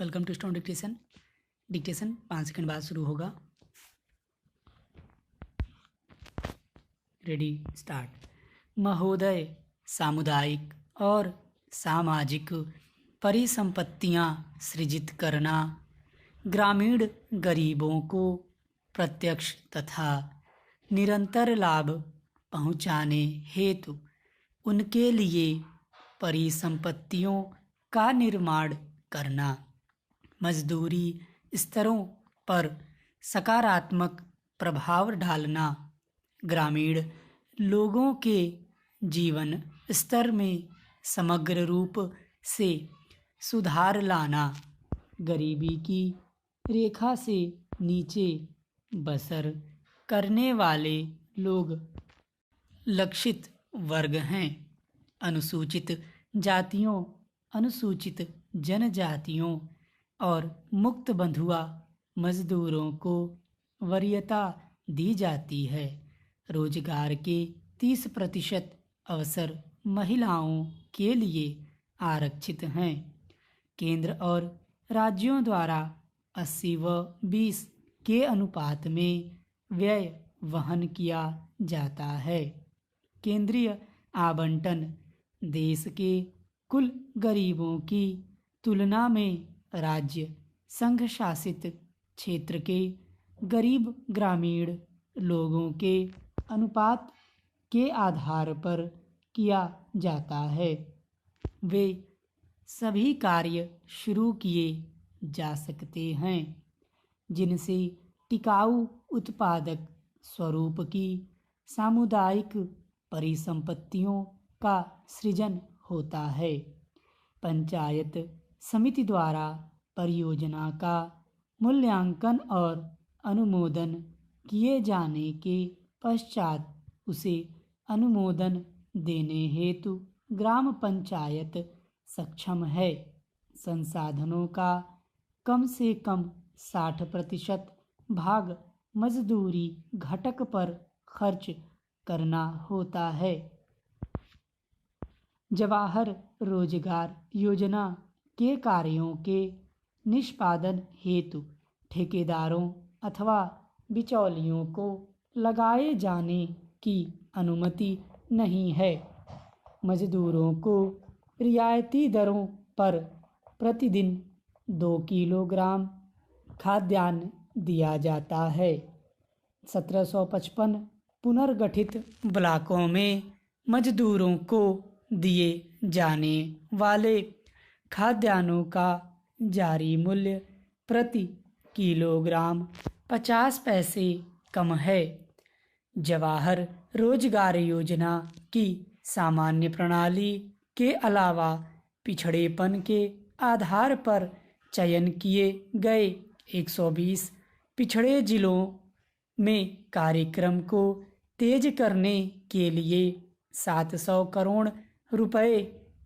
Welcome to stone dictation. Dictation 5 second बाद शुरू होगा। Ready start. महोदय, सामुदायिक और सामाजिक परिसंपत्तियां सृजित करना ग्रामीण गरीबों को प्रत्यक्ष तथा निरंतर लाभ पहुंचाने हेतु उनके लिए परिसंपत्तियों का निर्माण करना, मजदूरी स्तरों पर सकारात्मक प्रभाव डालना, ग्रामीण लोगों के जीवन स्तर में समग्र रूप से सुधार लाना, गरीबी की रेखा से नीचे बसर करने वाले लोग लक्षित वर्ग हैं। अनुसूचित जातियों, अनुसूचित जनजातियों और मुक्त बंधुआ मजदूरों को वरीयता दी जाती है। रोजगार के 30% अवसर महिलाओं के लिए आरक्षित हैं। केंद्र और राज्यों द्वारा 80-20 के अनुपात में व्यय वहन किया जाता है। केंद्रीय आवंटन देश के कुल गरीबों की तुलना में राज्य संघ शासित क्षेत्र के गरीब ग्रामीण लोगों के अनुपात के आधार पर किया जाता है। वे सभी कार्य शुरू किए जा सकते हैं जिनसे टिकाऊ उत्पादक स्वरूप की सामुदायिक परिसंपत्तियों का सृजन होता है। पंचायत समिति द्वारा परियोजना का मूल्यांकन और अनुमोदन किए जाने के पश्चात उसे अनुमोदन देने हेतु ग्राम पंचायत सक्षम है। संसाधनों का कम से कम 60% भाग मजदूरी घटक पर खर्च करना होता है। जवाहर रोजगार योजना के कार्यों के निष्पादन हेतु ठेकेदारों अथवा बिचौलियों को लगाए जाने की अनुमति नहीं है। मजदूरों को रियायती दरों पर प्रतिदिन 2 किलोग्राम खाद्यान्न दिया जाता है। 1755 पुनर्गठित ब्लॉकों में मजदूरों को दिए जाने वाले खाद्यान्नों का जारी मूल्य प्रति किलोग्राम 50 पैसे कम है। जवाहर रोजगार योजना की सामान्य प्रणाली के अलावा पिछड़ेपन के आधार पर चयन किए गए 120 पिछड़े जिलों में कार्यक्रम को तेज करने के लिए 700 करोड़ रुपए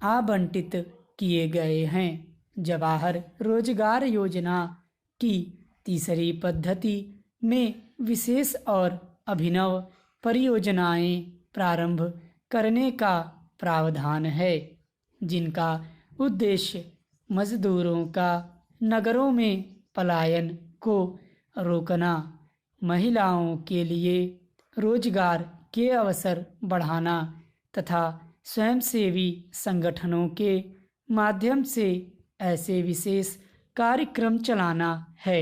आवंटित किए गए हैं। जवाहर रोजगार योजना की तीसरी पद्धति में विशेष और अभिनव परियोजनाएं प्रारंभ करने का प्रावधान है जिनका उद्देश्य मजदूरों का नगरों में पलायन को रोकना, महिलाओं के लिए रोजगार के अवसर बढ़ाना तथा स्वयंसेवी संगठनों के माध्यम से ऐसे विशेष कार्यक्रम चलाना है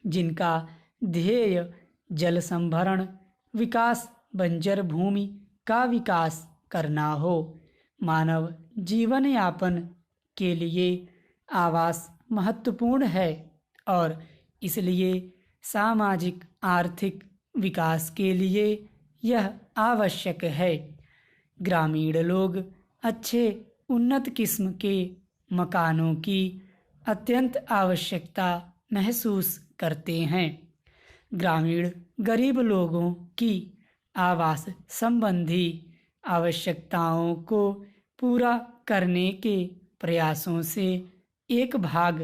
जिनका ध्येय जल संभरण, विकास, बंजर भूमि का विकास करना हो। मानव जीवन यापन के लिए आवास महत्वपूर्ण है और इसलिए सामाजिक आर्थिक विकास के लिए यह आवश्यक है। ग्रामीण लोग अच्छे उन्नत किस्म के मकानों की अत्यंत आवश्यकता महसूस करते हैं। ग्रामीण गरीब लोगों की आवास संबंधी आवश्यकताओं को पूरा करने के प्रयासों से एक भाग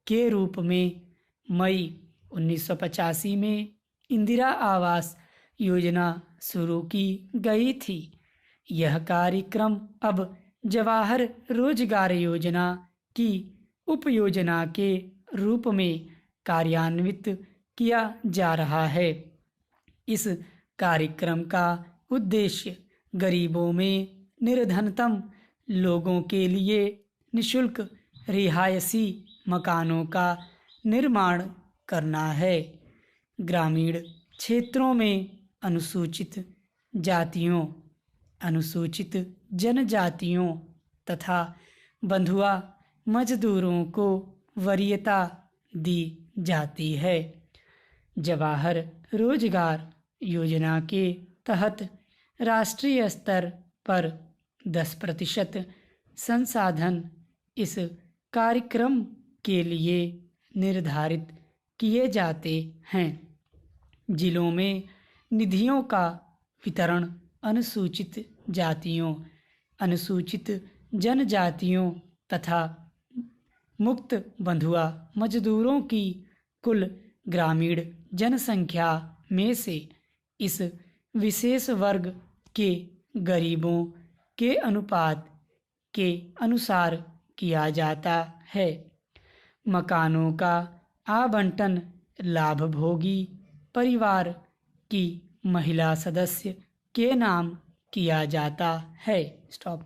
के रूप में मई 1985 में इंदिरा आवास योजना शुरू की गई थी। यह कार्यक्रम अब जवाहर रोजगार योजना की उपयोजना के रूप में कार्यान्वित किया जा रहा है। इस कार्यक्रम का उद्देश्य गरीबों में निर्धनतम लोगों के लिए निःशुल्क रिहायशी मकानों का निर्माण करना है। ग्रामीण क्षेत्रों में अनुसूचित जातियों, अनुसूचित जनजातियों तथा बंधुआ मजदूरों को वरीयता दी जाती है। जवाहर रोजगार योजना के तहत राष्ट्रीय स्तर पर 10% संसाधन इस कार्यक्रम के लिए निर्धारित किए जाते हैं। जिलों में निधियों का वितरण अनुसूचित जातियों, अनुसूचित जनजातियों तथा मुक्त बंधुआ मजदूरों की कुल ग्रामीण जनसंख्या में से इस विशेष वर्ग के गरीबों के अनुपात के अनुसार किया जाता है। मकानों का आवंटन लाभभोगी परिवार की महिला सदस्य के नाम किया जाता है। स्टॉप।